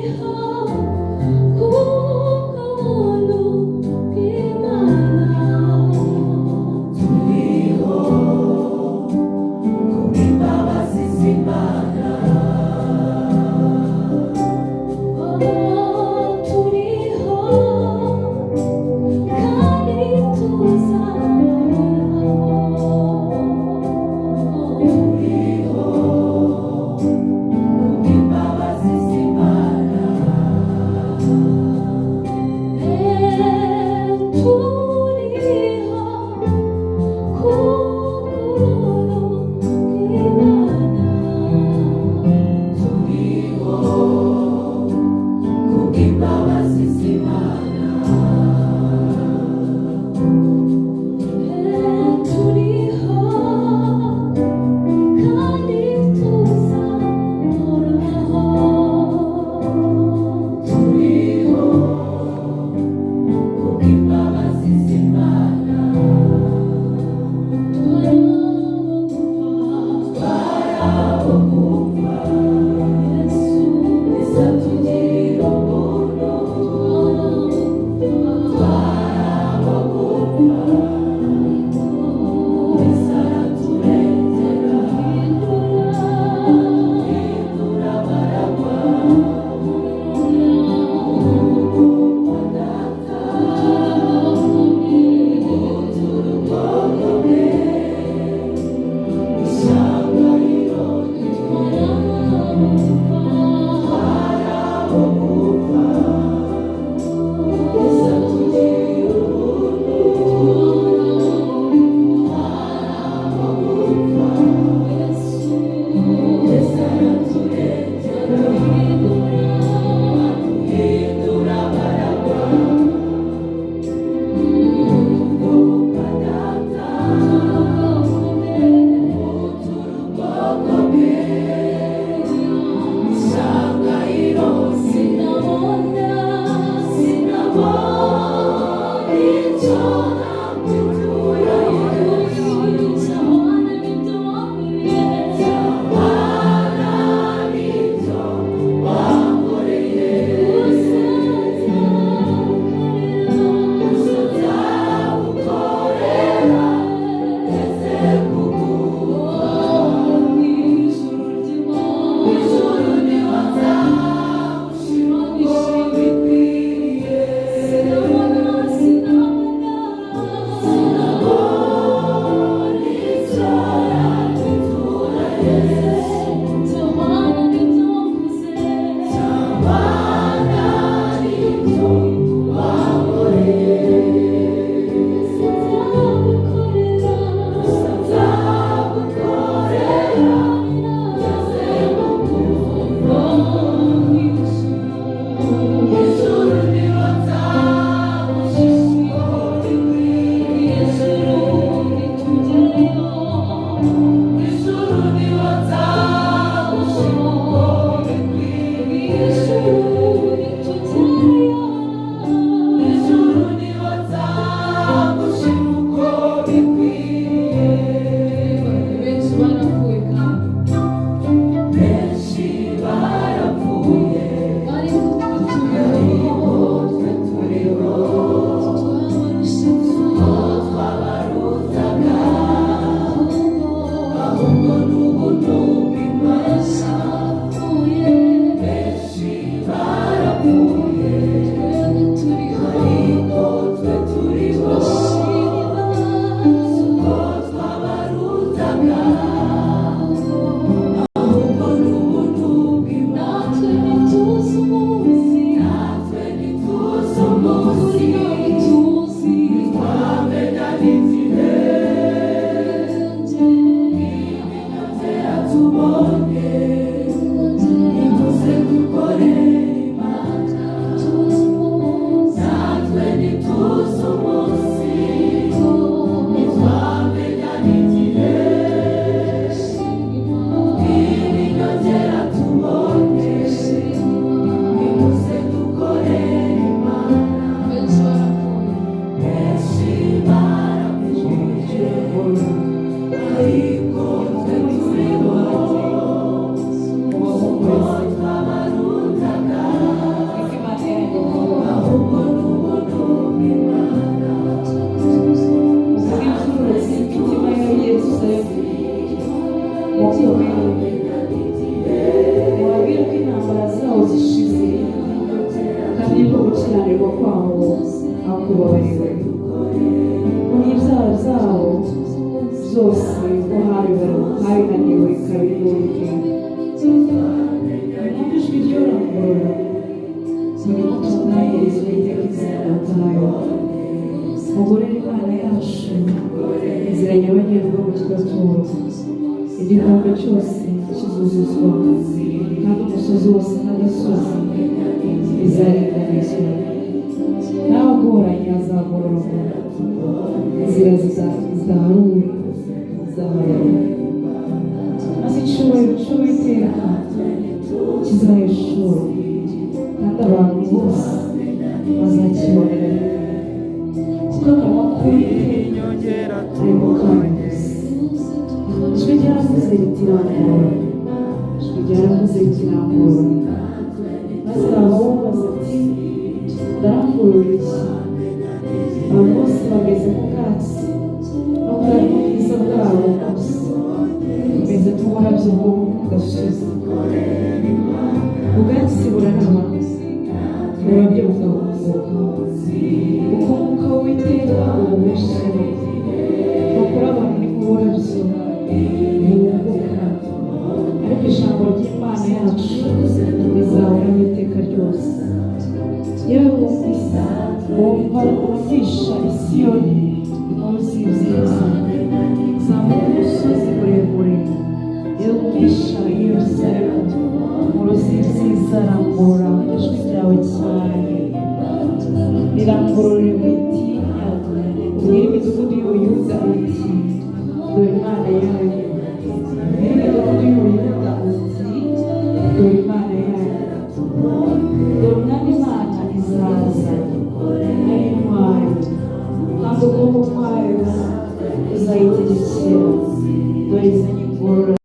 Imbabazi z'Imana kwawo akubabariwe n'ibyaha byabo byose ko habinaniwe kabiri n'uwiteka ijwi ry'urangurura muri mutunganyiriza uwiteka inzira zayo mugorere Imana yacu inzira nyabagendwa mu kidaturo igikombe cyose kizuzuzwa kandi umusozi wose n'agasozi bizaringanizwa nawe agoranye azagororwa inzira zizaharuwe zizaharuwe maze icyubahiro cy'uwiteka kizahishura kandi abantu bose bazakibonera kuko akanwa k'uwiteka ari mu kamuzi ijwi ryaravuze ritirangurura ijwi ryaravuze ritirangurura maze arababaza ati ndarangurura iki abantu bose bageze mu bwatsi no muri ubwiza bwabo gusa bameze nk'uburabyo bwo ku gasozi ubwatsi buraraba uburabyo bugahunguka kuko umwuka w'Uwiteka ubuhishemo bakora abantu ni nk'uburabyo buhunguka ariko ijambo ry'Imana yacu rizahoraho iteka ryose yewe wumvisha Isiyoni inkuru z'ibyiza zamuka umusozi muremure yewe wumvisha Yerusalemu inkuru z'ibyiza rangurura ijwi ryawe cyane rirangurure